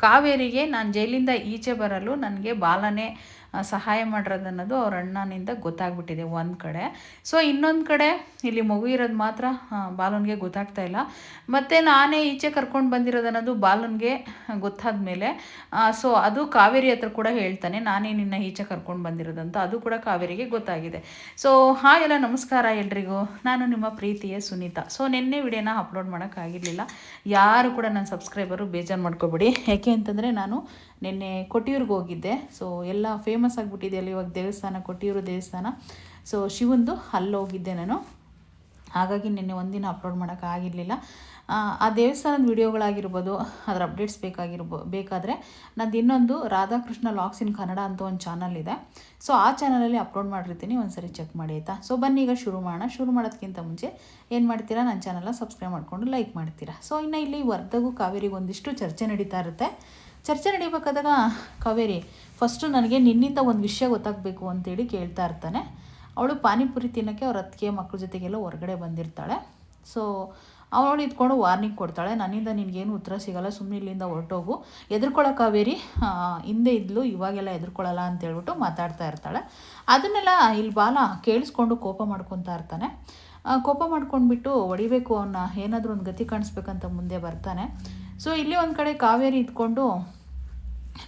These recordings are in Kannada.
ಕಾವೇರಿಗೆ ನಾನು ಜೈಲಿಂದ ಈಚೆ ಬರಲು ನನಗೆ ಬಾಲನೇ ಸಹಾಯ ಮಾಡಿರೋದನ್ನೋದು ಅವ್ರ ಅಣ್ಣನಿಂದ ಗೊತ್ತಾಗ್ಬಿಟ್ಟಿದೆ ಒಂದು ಕಡೆ. ಸೊ ಇನ್ನೊಂದು ಕಡೆ ಇಲ್ಲಿ ಮಗು ಇರೋದು ಮಾತ್ರ ಬಾಲನ್ಗೆ ಗೊತ್ತಾಗ್ತಾ ಇಲ್ಲ. ಮತ್ತು ನಾನೇ ಈಚೆ ಕರ್ಕೊಂಡು ಬಂದಿರೋದನ್ನೋದು ಬಾಲನ್ಗೆ ಗೊತ್ತಾದ ಮೇಲೆ ಸೊ ಅದು ಕಾವೇರಿ ಹತ್ರ ಕೂಡ ಹೇಳ್ತಾನೆ, ನಾನೇ ನಿನ್ನ ಈಚೆ ಕರ್ಕೊಂಡು ಬಂದಿರೋದಂತ. ಅದು ಕೂಡ ಕಾವೇರಿಗೆ ಗೊತ್ತಾಗಿದೆ. ಸೊ ಹಾಯ್ ಎಲ್ಲ ನಮಸ್ಕಾರ ಎಲ್ರಿಗೂ, ನಾನು ನಿಮ್ಮ ಪ್ರೀತಿಯ ಸುನೀತಾ. ಸೊ ನಿನ್ನೆ ವಿಡಿಯೋನ ಅಪ್ಲೋಡ್ ಮಾಡೋಕ್ಕಾಗಿರಲಿಲ್ಲ. ಯಾರು ಕೂಡ ನನ್ನ ಸಬ್ಸ್ಕ್ರೈಬರು ಬೇಜಾರು ಮಾಡ್ಕೊಬೇಡಿ. ಯಾಕೆ ಅಂತಂದರೆ ನಾನು ನಿನ್ನೆ ಕೊಟ್ಟಿಯೂರಿಗೆ ಹೋಗಿದ್ದೆ. ಸೊ ಎಲ್ಲ ಫೇಮಸ್ ಆಗಿಬಿಟ್ಟಿದೆ ಅಲ್ಲಿ ಇವಾಗ ದೇವಸ್ಥಾನ, ಕೊಟ್ಟಿಯೂರು ದೇವಸ್ಥಾನ. ಸೊ ಶಿವಂದು ಅಲ್ಲಿ ಹೋಗಿದ್ದೆ ನಾನು. ಹಾಗಾಗಿ ನಿನ್ನೆ ಒಂದಿನ ಅಪ್ಲೋಡ್ ಮಾಡೋಕ್ಕಾಗಿರಲಿಲ್ಲ. ಆ ದೇವಸ್ಥಾನದ ವಿಡಿಯೋಗಳಾಗಿರ್ಬೋದು, ಅದರ ಅಪ್ಡೇಟ್ಸ್ ಬೇಕಾದರೆ ನಂದು ಇನ್ನೊಂದು ರಾಧಾಕೃಷ್ಣ ಲಾಗ್ಸ್ ಇನ್ ಕನ್ನಡ ಅಂತ ಒಂದು ಚಾನಲ್ ಇದೆ. ಸೊ ಆ ಚಾನಲಲ್ಲಿ ಅಪ್ಲೋಡ್ ಮಾಡಿರ್ತೀನಿ, ಒಂದು ಸರಿ ಚೆಕ್ ಮಾಡಿ ಆಯಿತಾ. ಸೊ ಬನ್ನಿ ಈಗ ಶುರು ಮಾಡೋಣ. ಶುರು ಮಾಡೋದಕ್ಕಿಂತ ಮುಂಚೆ ಏನು ಮಾಡ್ತೀರಾ, ನನ್ನ ಚಾನಲ್ನ ಸಬ್ಸ್ಕ್ರೈಬ್ ಮಾಡಿಕೊಂಡು ಲೈಕ್ ಮಾಡ್ತೀರಾ. ಸೊ ಇನ್ನು ಇಲ್ಲಿ ವರ್ಧಗೂ ಕಾವೇರಿಗೆ ಒಂದಿಷ್ಟು ಚರ್ಚೆ ನಡೀತಾ ಇರುತ್ತೆ. ಚರ್ಚೆ ನಡೀಬೇಕಾದಾಗ ಕಾವೇರಿ ಫಸ್ಟು ನನಗೆ ನಿನ್ನಿಂದ ಒಂದು ವಿಷಯ ಗೊತ್ತಾಗಬೇಕು ಅಂತೇಳಿ ಕೇಳ್ತಾ ಇರ್ತಾನೆ. ಅವಳು ಪಾನಿಪುರಿ ತಿನ್ನೋಕ್ಕೆ ಅವ್ರ ಅತ್ತಿಗೆ ಮಕ್ಕಳ ಜೊತೆಗೆಲ್ಲ ಹೊರಗಡೆ ಬಂದಿರ್ತಾಳೆ. ಸೊ ಅವಳು ಇದ್ಕೊಂಡು ವಾರ್ನಿಂಗ್ ಕೊಡ್ತಾಳೆ, ನನ್ನಿಂದ ನಿನಗೇನು ಉತ್ತರ ಸಿಗೋಲ್ಲ, ಸುಮ್ಮನೆ ಇಲ್ಲಿಂದ ಹೊರಟೋಗು, ಎದುರ್ಕೊಳ್ಳೋ ಕಾವೇರಿ ಹಿಂದೆ ಇದ್ಲು, ಇವಾಗೆಲ್ಲ ಎದುರ್ಕೊಳ್ಳಲ್ಲ ಅಂತೇಳ್ಬಿಟ್ಟು ಮಾತಾಡ್ತಾ ಇರ್ತಾಳೆ. ಅದನ್ನೆಲ್ಲ ಇಲ್ಲಿ ಬಾಲ ಕೇಳಿಸ್ಕೊಂಡು ಕೋಪ ಮಾಡ್ಕೊತಾ ಇರ್ತಾನೆ. ಕೋಪ ಮಾಡ್ಕೊಂಡ್ಬಿಟ್ಟು ಹೊಡಿಬೇಕು, ಅವನ್ನ ಏನಾದರೂ ಒಂದು ಗತಿ ಕಾಣಿಸ್ಬೇಕಂತ ಮುಂದೆ ಬರ್ತಾನೆ. ಸೊ ಇಲ್ಲಿ ಒಂದು ಕಡೆ ಕಾವೇರಿ ಇದ್ಕೊಂಡು,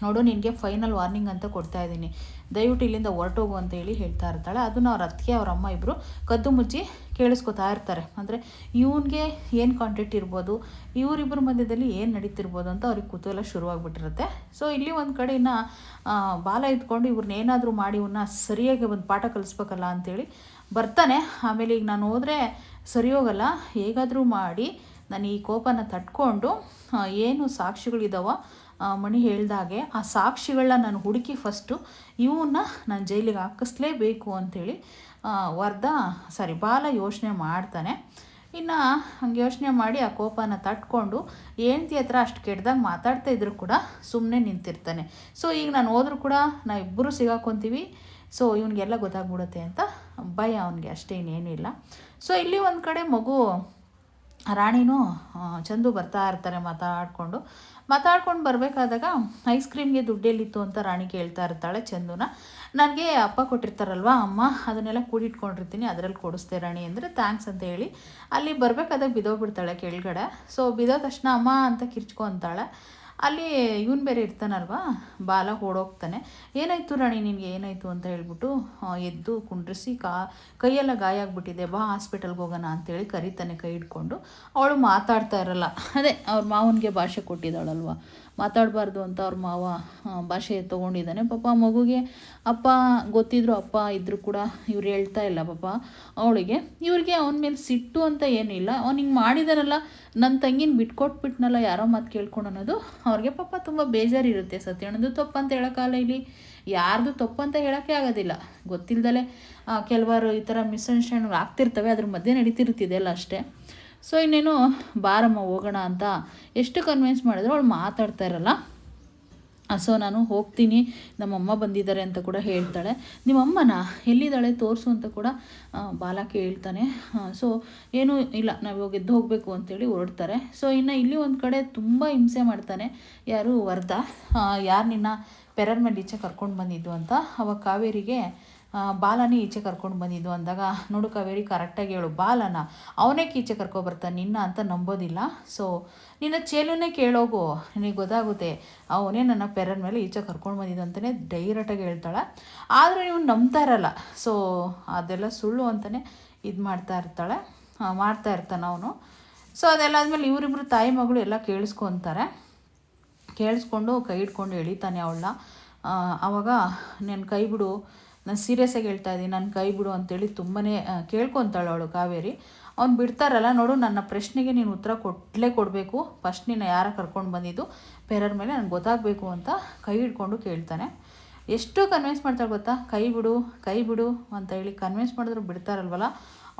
ನೋಡು ನಿನಗೆ ಫೈನಲ್ ವಾರ್ನಿಂಗ್ ಅಂತ ಕೊಡ್ತಾ ಇದ್ದೀನಿ, ದಯವಿಟ್ಟು ಇಲ್ಲಿಂದ ಹೊರಟೋಗು ಅಂತ ಹೇಳಿ ಹೇಳ್ತಾ ಇರ್ತಾಳೆ. ಅದನ್ನು ಅವ್ರ ಅತ್ತಿಗೆ ಅವ್ರ ಅಮ್ಮ ಇಬ್ಬರು ಕದ್ದು ಮುಚ್ಚಿ ಕೇಳಿಸ್ಕೊತಾ ಇರ್ತಾರೆ. ಅಂದರೆ ಇವನಿಗೆ ಏನು ಕಾಂಟ್ಯಾಕ್ಟ್ ಇರ್ಬೋದು, ಇವರಿಬ್ಬರ ಮಧ್ಯದಲ್ಲಿ ಏನು ನಡೀತಿರ್ಬೋದು ಅಂತ ಅವ್ರಿಗೆ ಕುತೂಹಲ ಶುರುವಾಗ್ಬಿಟ್ಟಿರುತ್ತೆ. ಸೊ ಇಲ್ಲಿ ಒಂದು ಕಡೆ ಇನ್ನು ಬಾಲ ಇದ್ಕೊಂಡು ಇವ್ರನ್ನೇನಾದರೂ ಮಾಡಿ ಇವನ್ನ ಸರಿಯಾಗಿ ಒಂದು ಪಾಠ ಕಲಿಸ್ಬೇಕಲ್ಲ ಅಂಥೇಳಿ ಬರ್ತಾನೆ. ಆಮೇಲೆ ಈಗ ನಾನು ಹೋದರೆ ಸರಿ ಹೋಗಲ್ಲ, ಹೇಗಾದರೂ ಮಾಡಿ ನಾನು ಈ ಕೋಪನ ತಟ್ಕೊಂಡು ಏನು ಸಾಕ್ಷಿಗಳಿದ್ದಾವೋ ಮಣಿ ಹೇಳ್ದಾಗೆ ಆ ಸಾಕ್ಷಿಗಳನ್ನ ನಾನು ಹುಡುಕಿ ಫಸ್ಟು ಇವನ್ನ ನಾನು ಜೈಲಿಗೆ ಹಾಕಿಸ್ಲೇಬೇಕು ಅಂಥೇಳಿ ಬಾಲ ಯೋಚನೆ ಮಾಡ್ತಾನೆ. ಇನ್ನು ಹಂಗೆ ಯೋಚನೆ ಮಾಡಿ ಆ ಕೋಪನ ತಟ್ಕೊಂಡು ಹೆಂಡ್ತಿ ಹತ್ರ ಅಷ್ಟು ಕೆಟ್ಟದಾಗ ಮಾತಾಡ್ತಾ ಇದ್ರೂ ಕೂಡ ಸುಮ್ಮನೆ ನಿಂತಿರ್ತಾನೆ. ಸೊ ಈಗ ನಾನು ಹೋದ್ರೂ ಕೂಡ ನಾವಿಬ್ಬರು ಸಿಗಾಕೊತೀವಿ, ಸೊ ಇವನಿಗೆಲ್ಲ ಗೊತ್ತಾಗ್ಬಿಡುತ್ತೆ ಅಂತ ಭಯ ಅವನಿಗೆ, ಅಷ್ಟೇ ಇನ್ನೇನೂ ಇಲ್ಲ. ಸೊ ಇಲ್ಲಿ ಒಂದು ಕಡೆ ಮಗು ರಾಣಿನೂ ಚಂದು ಬರ್ತಾ ಇರ್ತಾರೆ ಮಾತಾಡ್ಕೊಂಡು ಬರಬೇಕಾದಾಗ ಐಸ್ ಕ್ರೀಮ್ಗೆ ದುಡ್ಡೆಲ್ಲಿತ್ತು ಅಂತ ರಾಣಿ ಕೇಳ್ತಾ ಇರ್ತಾಳೆ ಚಂದುನ. ನನಗೆ ಅಪ್ಪ ಕೊಟ್ಟಿರ್ತಾರಲ್ವ ಅಮ್ಮ, ಅದನ್ನೆಲ್ಲ ಕೂಡಿಟ್ಕೊಂಡಿರ್ತೀನಿ, ಅದರಲ್ಲಿ ಕೊಡಿಸ್ತೆ ರಾಣಿ ಅಂದರೆ ಥ್ಯಾಂಕ್ಸ್ ಅಂತ ಹೇಳಿ ಅಲ್ಲಿ ಬರಬೇಕಾದಾಗ ಬಿದ್ದೋಗ್ಬಿಡ್ತಾಳೆ ಕೆಳಗಡೆ. ಸೊ ಬಿದ್ದೋ ತಕ್ಷಣ ಅಮ್ಮ ಅಂತ ಕಿರ್ಚ್ಕೊತಾಳೆ. ಅಲ್ಲಿ ಇವನು ಬೇರೆ ಇರ್ತಾನಲ್ವ, ಬಾಲ ಓಡೋಗ್ತಾನೆ. ಏನಾಯಿತು ರಾಣಿ, ನಿನಗೆ ಏನಾಯಿತು ಅಂತ ಹೇಳ್ಬಿಟ್ಟು ಎದ್ದು ಕುಂಡ್ರಿಸಿ ಕೈಯೆಲ್ಲ ಗಾಯ ಆಗಿಬಿಟ್ಟಿದೆ, ಬಾ ಹಾಸ್ಪಿಟಲ್ಗೆ ಹೋಗೋಣ ಅಂತೇಳಿ ಕರೀತಾನೆ ಕೈ ಹಿಡ್ಕೊಂಡು. ಅವಳು ಮಾತಾಡ್ತಾ ಇರಲ್ಲ, ಅದೇ ಅವ್ರ ಮಾವನಿಗೆ ಭಾಷೆ ಕೊಟ್ಟಿದ್ದಾಳಲ್ವ, ಮಾತಾಡಬಾರ್ದು ಅಂತ ಅವ್ರ ಮಾವ ಭಾಷೆ ತೊಗೊಂಡಿದ್ದಾನೆ. ಪಾಪ ಮಗುಗೆ ಅಪ್ಪ ಗೊತ್ತಿದ್ರು, ಅಪ್ಪ ಇದ್ದರೂ ಕೂಡ ಇವ್ರು ಹೇಳ್ತಾ ಇಲ್ಲ ಪಾಪ ಅವಳಿಗೆ. ಇವ್ರಿಗೆ ಅವನ ಮೇಲೆ ಸಿಟ್ಟು ಅಂತ ಏನಿಲ್ಲ, ಅವ್ನು ಹಿಂಗೆ ಮಾಡಿದಾನಲ್ಲ, ನನ್ನ ತಂಗಿನ ಬಿಟ್ಕೊಟ್ಬಿಟ್ನಲ್ಲ ಯಾರೋ ಮಾತು ಕೇಳ್ಕೊಂಡು ಅನ್ನೋದು ಅವ್ರಿಗೆ ಪಾಪ ತುಂಬ ಬೇಜಾರಿರುತ್ತೆ. ಸತ್ಯಣ್ಣದು ತಪ್ಪು ಅಂತ ಹೇಳೋಕ್ಕಾಗಲ್ಲ, ಇಲ್ಲಿ ಯಾರ್ದು ತಪ್ಪು ಅಂತ ಹೇಳೋಕ್ಕೆ ಆಗೋದಿಲ್ಲ. ಗೊತ್ತಿಲ್ಲದಲೇ ಕೆಲವಾರು ಈ ಥರ ಮಿಸ್ಅಂಡರ್ಸ್ಟ್ಯಾಂಡಿಂಗ್ ಆಗ್ತಿರ್ತವೆ, ಅದ್ರ ಮಧ್ಯೆ ನಡೀತಿರ್ತಿದೆ ಅಲ್ಲ ಅಷ್ಟೇ. ಸೊ ಇನ್ನೇನು ಬಾರಮ್ಮ ಹೋಗೋಣ ಅಂತ ಎಷ್ಟು ಕನ್ವಿನ್ಸ್ ಮಾಡಿದ್ರು ಅವಳು ಮಾತಾಡ್ತಾ ಇರಲ್ಲ. ಸೊ ನಾನು ಹೋಗ್ತೀನಿ, ನಮ್ಮಮ್ಮ ಬಂದಿದ್ದಾರೆ ಅಂತ ಕೂಡ ಹೇಳ್ತಾಳೆ. ನಿಮ್ಮಮ್ಮನ ಎಲ್ಲಿದ್ದಾಳೆ ತೋರಿಸು ಅಂತ ಕೂಡ ಬಾಲ ಕೇಳ್ತಾನೆ. ಸೊ ಏನೂ ಇಲ್ಲ, ನಾವು ಇವಾಗ ಎದ್ದು ಹೋಗಬೇಕು ಅಂತೇಳಿ ಹೊರಡ್ತಾರೆ. ಸೊ ಇನ್ನು ಇಲ್ಲಿ ಒಂದು ಕಡೆ ತುಂಬ ಹಿಂಸೆ ಮಾಡ್ತಾನೆ ಯಾರು, ವರ್ಧ. ಯಾರು ನಿನ್ನ ಪೆರರ್ ಮೇಲೆ ಈಚೆ ಕರ್ಕೊಂಡು ಬಂದಿದ್ದು ಅಂತ. ಅವಾಗ ಕಾವೇರಿಗೆ ಬಾಲನೇ ಈಚೆ ಕರ್ಕೊಂಡು ಬಂದಿದ್ದು ಅಂದಾಗ, ನೋಡು ಕಾವೇರಿ ಕರೆಕ್ಟಾಗಿ ಹೇಳು, ಬಾಲನ ಅವನೇ ಈಚೆ ಕರ್ಕೊಬರ್ತಾನೆ ನಿನ್ನ ಅಂತ ನಂಬೋದಿಲ್ಲ. ಸೊ ನಿನ್ನ ಚೇಲುನೇ ಕೇಳೋಗು, ನಿನಗೆ ಗೊತ್ತಾಗುತ್ತೆ, ಅವನೇ ನನ್ನ ಪೆರರ್ ಮೇಲೆ ಈಚೆ ಕರ್ಕೊಂಡು ಬಂದಿದ್ದು ಅಂತಲೇ ಡೈರೆಕ್ಟಾಗಿ ಹೇಳ್ತಾಳೆ. ಆದರೂ ನೀವು ನಂಬ್ತಾ ಇರಲ್ಲ. ಸೊ ಅದೆಲ್ಲ ಸುಳ್ಳು ಅಂತಲೇ ಇದು ಮಾಡ್ತಾ ಇರ್ತಾನೆ ಅವನು. ಸೊ ಅದೆಲ್ಲ ಆದಮೇಲೆ ಇವರಿಬ್ಬರು ತಾಯಿ ಮಗಳು ಎಲ್ಲ ಕೇಳಿಸ್ಕೊಂಡು ಕೈ ಹಿಡ್ಕೊಂಡು ಎಳಿತಾನೆ ಅವಳನ್ನ. ಆವಾಗ ನನ್ನ ಕೈ ಬಿಡು, ನಾನು ಸೀರಿಯಸ್ಸಾಗಿ ಹೇಳ್ತಾ ಇದ್ದೀನಿ, ನನ್ನ ಕೈ ಬಿಡು ಅಂತೇಳಿ ತುಂಬಾ ಕೇಳ್ಕೊತಾಳೆ ಅವಳು ಕಾವೇರಿ. ಅವ್ನು ಬಿಡ್ತಾರಲ್ಲ, ನೋಡು ನನ್ನ ಪ್ರಶ್ನೆಗೆ ನೀನು ಉತ್ತರ ಕೊಡಬೇಕು, ಫಸ್ಟ್ ನೀನು ಯಾರ ಕರ್ಕೊಂಡು ಬಂದಿದ್ದು ಪೆರರ್ ಮೇಲೆ ನನಗೆ ಗೊತ್ತಾಗಬೇಕು ಅಂತ ಕೈ ಹಿಡ್ಕೊಂಡು ಕೇಳ್ತಾನೆ. ಎಷ್ಟು ಕನ್ವಿನ್ಸ್ ಮಾಡ್ತಾಳೆ ಗೊತ್ತಾ, ಕೈ ಬಿಡು ಅಂತ ಹೇಳಿ ಕನ್ವಿನ್ಸ್ ಮಾಡಿದ್ರು ಬಿಡ್ತಾರಲ್ವಲ್ಲ,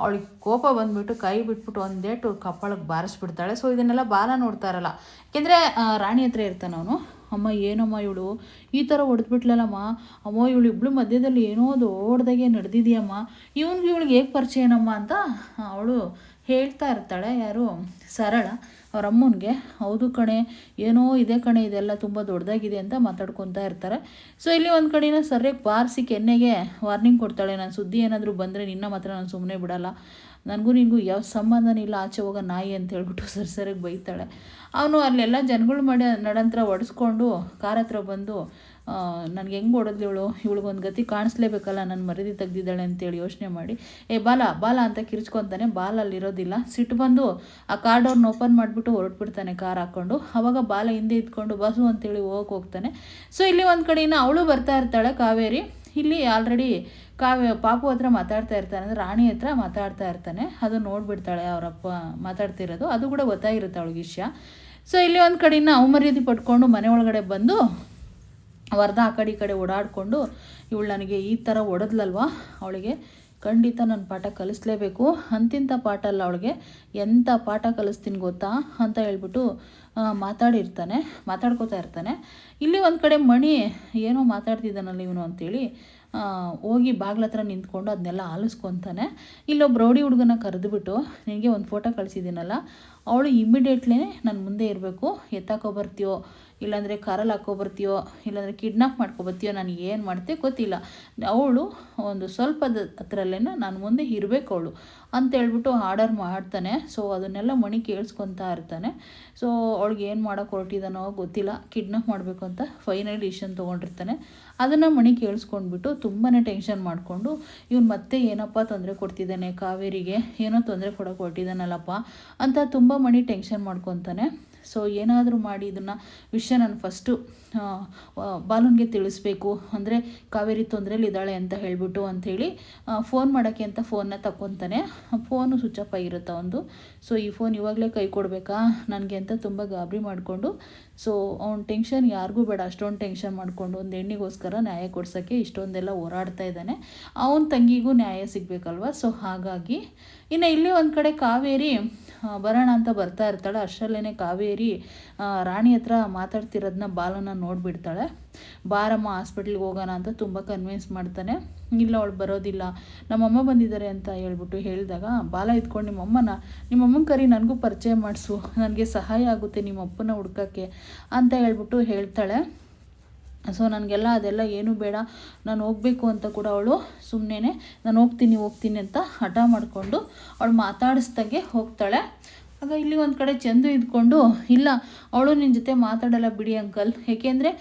ಅವಳಿಗೆ ಕೋಪ ಬಂದುಬಿಟ್ಟು ಕೈ ಬಿಟ್ಬಿಟ್ಟು ಒಂದೇಟು ಕಪ್ಪಳಕ್ಕೆ ಬಾರಿಸ್ಬಿಡ್ತಾಳೆ. ಸೊ ಇದನ್ನೆಲ್ಲ ಬಾಲ ನೋಡ್ತಾ ಇರಲ್ಲ, ಏಕೆಂದರೆ ರಾಣಿ ಹತ್ರ ಇರ್ತಾನೆ ಅವನು. ಅಮ್ಮ ಏನಮ್ಮ ಇವಳು ಈ ಥರ ಹೊಡೆದ್ಬಿಟ್ಲಲ್ಲಮ್ಮ, ಅಮ್ಮ ಇವಳು ಇಬ್ಬಳು ಮಧ್ಯದಲ್ಲಿ ಏನೋ ದೊಡ್ಡದಾಗೆ ನಡೆದಿದೆಯಮ್ಮ, ಇವಳಿಗೆ ಹೇಗೆ ಪರಿಚಯನಮ್ಮ ಅಂತ ಅವಳು ಹೇಳ್ತಾ ಇರ್ತಾಳೆ ಯಾರು ಸರಳ ಅವ್ರ ಅಮ್ಮನಿಗೆ. ಹೌದು ಕಣೆ, ಏನೋ ಇದೆ ಕಣೆ, ಇದೆಲ್ಲ ತುಂಬ ದೊಡ್ಡದಾಗಿದೆ ಅಂತ ಮಾತಾಡ್ಕೊತಾ ಇರ್ತಾರೆ. ಸೊ ಇಲ್ಲಿ ಒಂದು ಕಡೆನ ಸರಿಯಾಗಿ ಬಾರಿಸಿ ಕೆನ್ನೆಗೆ ವಾರ್ನಿಂಗ್ ಕೊಡ್ತಾಳೆ, ನಾನು ಸುದ್ದಿ ಏನಾದರೂ ಬಂದರೆ ನಿನ್ನ ಮಾತ್ರ ನಾನು ಸುಮ್ಮನೆ ಬಿಡಲ್ಲ, ನನಗೂ ನಿನಗೂ ಯಾವ ಸಂಬಂಧನೂ ಇಲ್ಲ, ಆಚೆ ಹೋಗೋ ನಾಯಿ ಅಂತ ಹೇಳ್ಬಿಟ್ಟು ಸರಿಯಾಗಿ ಬೈತಾಳೆ. ಅವನು ಅಲ್ಲೆಲ್ಲ ಜನಗಳು ಮಾಡಿ ನಡಂತರ ಒಡಿಸ್ಕೊಂಡು ಕಾರ್ ಹತ್ರ ಬಂದು ನನಗೆ ಹೆಂಗೆ ಹೊಡೆದ್ಲು ಇವಳಿಗೊಂದು ಗತಿ ಕಾಣಿಸ್ಲೇಬೇಕಲ್ಲ, ನನ್ನ ಮರ್ಯಾದೆ ತೆಗ್ದಿದ್ದಾಳೆ ಅಂತೇಳಿ ಯೋಚನೆ ಮಾಡಿ ಬಾಲ ಬಾಲ ಅಂತ ಕಿರ್ಚ್ಕೊತಾನೆ. ಬಾಲ ಅಲ್ಲಿರೋದಿಲ್ಲ, ಸಿಟ್ಟು ಬಂದು ಆ ಕಾರ್ ಡೋರ್ನ ಓಪನ್ ಮಾಡಿಬಿಟ್ಟು ಹೊರಟ್ಬಿಡ್ತಾನೆ ಕಾರ್ ಹಾಕ್ಕೊಂಡು. ಆವಾಗ ಬಾಲ ಹಿಂದೆ ಇದ್ಕೊಂಡು ಬಸು ಅಂತೇಳಿ ಹೋಗ್ತಾನೆ. ಸೊ ಇಲ್ಲಿ ಒಂದು ಕಡೆಯಿಂದ ಅವಳು ಬರ್ತಾ ಇರ್ತಾಳೆ ಕಾವೇರಿ. ಇಲ್ಲಿ ಆಲ್ರೆಡಿ ಪಾಪು ಹತ್ರ ಮಾತಾಡ್ತಾ ಇರ್ತಾನೆ, ಅಂದರೆ ರಾಣಿ ಹತ್ರ ಮಾತಾಡ್ತಾ ಇರ್ತಾನೆ. ಅದು ನೋಡಿಬಿಡ್ತಾಳೆ ಅವರಪ್ಪ ಮಾತಾಡ್ತಿರೋದು, ಅದು ಕೂಡ ಗೊತ್ತಾಗಿರುತ್ತೆ ಅವಳಿಗೆ ವಿಷಯ. ಸೊ ಇಲ್ಲಿ ಒಂದು ಕಡೆಯಿಂದ ಅವಮರ್ಯಾದೆ ಪಟ್ಕೊಂಡು ಮನೆ ಒಳಗಡೆ ಬಂದು ವರ್ಧ ಆ ಕಡೆ ಈ ಕಡೆ ಓಡಾಡಿಕೊಂಡು ಇವಳು ನನಗೆ ಈ ಥರ ಹೊಡೆದ್ಲಲ್ವ, ಅವಳಿಗೆ ಖಂಡಿತ ನಾನು ಪಾಠ ಕಲಿಸ್ಲೇಬೇಕು, ಅಂತಿಂಥ ಪಾಠ ಅಲ್ಲ ಅವಳಿಗೆ, ಎಂಥ ಪಾಠ ಕಲಿಸ್ತೀನಿ ಗೊತ್ತಾ ಅಂತ ಹೇಳ್ಬಿಟ್ಟು ಮಾತಾಡ್ಕೋತಾ ಇರ್ತಾನೆ. ಇಲ್ಲಿ ಒಂದು ಕಡೆ ಮಣಿ ಏನೋ ಮಾತಾಡ್ತಿದ್ದಾನಲ್ಲ ಇವನು ಅಂತೇಳಿ ಹೋಗಿ ಬಾಗ್ಲ ಹತ್ರ ನಿಂತ್ಕೊಂಡು ಅದನ್ನೆಲ್ಲ ಆಲಿಸ್ಕೊತಾನೆ. ಇಲ್ಲೊಬ್ಬ ರೌಡಿ ಹುಡುಗನ ಕರೆದುಬಿಟ್ಟು, ನಿನಗೆ ಒಂದು ಫೋಟೋ ಕಳಿಸಿದ್ದೀನಲ್ಲ, ಅವಳು ಇಮ್ಮಿಡಿಯೇಟ್ಲಿ ನನ್ನ ಮುಂದೆ ಇರಬೇಕು, ಎತ್ತಾಕೊಬರ್ತೀಯೋ ಇಲ್ಲಾಂದರೆ ಕಾರಲ್ಲಿ ಹಾಕ್ಕೊಬರ್ತೀಯೋ ಇಲ್ಲಾಂದರೆ ಕಿಡ್ನಾಪ್ ಮಾಡ್ಕೊಬರ್ತೀಯೋ, ನನಗೆ ಏನು ಮಾಡ್ತೀಯೋ ಗೊತ್ತಿಲ್ಲ, ಅವಳು ಒಂದು ಸ್ವಲ್ಪದ ಹತ್ರಲ್ಲೇ ನಾನು ಮುಂದೆ ಇರಬೇಕು ಅವಳು ಅಂತ ಹೇಳ್ಬಿಟ್ಟು ಆರ್ಡರ್ ಮಾಡ್ತಾನೆ. ಸೊ ಅದನ್ನೆಲ್ಲ ಮಣಿ ಕೇಳಿಸ್ಕೊತಾ ಇರ್ತಾನೆ. ಸೊ ಅವಳಿಗೆ ಏನು ಮಾಡೋಕ್ಕೆ ಹೊರಟಿದ್ದಾನೋ ಗೊತ್ತಿಲ್ಲ, ಕಿಡ್ನಾಪ್ ಮಾಡಬೇಕು ಅಂತ ಫೈನಲ್ ಡಿಸಿಷನ್ ತೊಗೊಂಡಿರ್ತಾನೆ. ಅದನ್ನು ಮಣಿ ಕೇಳಿಸ್ಕೊಂಡ್ಬಿಟ್ಟು ತುಂಬಾ ಟೆನ್ಷನ್ ಮಾಡಿಕೊಂಡು ಇವನು ಮತ್ತೆ ಏನಪ್ಪ ತೊಂದರೆ ಕೊಡ್ತಿದ್ದಾನೆ ಕಾವೇರಿಗೆ, ಏನೋ ತೊಂದರೆ ಕೊಡೋಕೆ ಹೊರಟಿದ್ದಾನಲ್ಲಪ್ಪ ಅಂತ ತುಂಬ ಮಣಿ ಟೆನ್ಷನ್ ಮಾಡ್ಕೊತಾನೆ. ಸೊ ಏನಾದರೂ ಮಾಡಿ ಇದನ್ನು ವಿಷಯ ನಾನು ಫಸ್ಟು ಬಾಲುನ್ಗೆ ತಿಳಿಸ್ಬೇಕು, ಅಂದರೆ ಕಾವೇರಿ ತೊಂದರೆಲಿದ್ದಾಳೆ ಅಂತ ಹೇಳ್ಬಿಟ್ಟು ಅಂಥೇಳಿ ಫೋನ್ ಮಾಡೋಕ್ಕೆ ಅಂತ ಫೋನ್ನ ತಗೊತಾನೆ. ಫೋನು ಸ್ವಿಚ್ ಆಫ್ ಆಗಿರುತ್ತೆ ಒಂದು. ಸೊ ಈ ಫೋನ್ ಇವಾಗಲೇ ಕೈ ಕೊಡಬೇಕಾ ನನಗೆ ಅಂತ ತುಂಬ ಗಾಬರಿ ಮಾಡಿಕೊಂಡು, ಸೊ ಅವ್ನ ಟೆನ್ಷನ್ ಯಾರಿಗೂ ಬೇಡ, ಅಷ್ಟೊಂದು ಟೆನ್ಷನ್ ಮಾಡಿಕೊಂಡು ಒಂದು ಹೆಣ್ಣಿಗೋಸ್ಕರ ನ್ಯಾಯ ಕೊಡ್ಸೋಕ್ಕೆ ಇಷ್ಟೊಂದೆಲ್ಲ ಹೋರಾಡ್ತಾ ಇದ್ದಾನೆ. ಅವನ ತಂಗಿಗೂ ನ್ಯಾಯ ಸಿಗಬೇಕಲ್ವ. ಸೊ ಹಾಗಾಗಿ ಇನ್ನು ಇಲ್ಲಿ ಒಂದು ಕಡೆ ಕಾವೇರಿ ಬರೋಣ ಅಂತ ಬರ್ತಾ ಇರ್ತಾಳೆ. ಅಷ್ಟರಲ್ಲೇ ಕಾವೇರಿ ರಾಣಿ ಹತ್ರ ಮಾತಾಡ್ತಿರೋದನ್ನ ಬಾಲನ ನೋಡಿಬಿಡ್ತಾಳೆ. ಬಾರಮ್ಮ ಹಾಸ್ಪಿಟ್ಲಿಗೆ ಹೋಗೋಣ ಅಂತ ತುಂಬ ಕನ್ವಿನ್ಸ್ ಮಾಡ್ತಾನೆ. ಇಲ್ಲ ಅವಳು ಬರೋದಿಲ್ಲ, ನಮ್ಮಮ್ಮ ಬಂದಿದ್ದಾರೆ ಅಂತ ಹೇಳ್ಬಿಟ್ಟು ಹೇಳಿದಾಗ, ಬಾಲ ಇದ್ಕೊಂಡು ನಿಮ್ಮಮ್ಮನ ಕರಿ ನನಗೂ ಪರಿಚಯ ಮಾಡಿಸು, ನನಗೆ ಸಹಾಯ ಆಗುತ್ತೆ ನಿಮ್ಮ ಅಪ್ಪನ ಹುಡ್ಕೋಕ್ಕೆ ಅಂತ ಹೇಳ್ಬಿಟ್ಟು ಹೇಳ್ತಾಳೆ. ಸೊ ನನಗೆಲ್ಲ ಅದೆಲ್ಲ ಏನೂ ಬೇಡ, ನಾನು ಹೋಗಬೇಕು ಅಂತ ಕೂಡ ಅವಳು ಸುಮ್ಮನೆ ನಾನು ಹೋಗ್ತೀನಿ ಅಂತ ಹಠ ಮಾಡಿಕೊಂಡು ಅವಳು ಮಾತಾಡಿಸ್ದಾಗೆ ಹೋಗ್ತಾಳೆ. ಆಗ ಇಲ್ಲಿ ಒಂದು ಕಡೆ ಚಂದು ಇದ್ಕೊಂಡು, ಇಲ್ಲ ಅವಳು ನಿನ್ನ ಜೊತೆ ಮಾತಾಡಲ್ಲ ಬಿಡಿ ಅಂಕಲ್, ಏಕೆಂದರೆ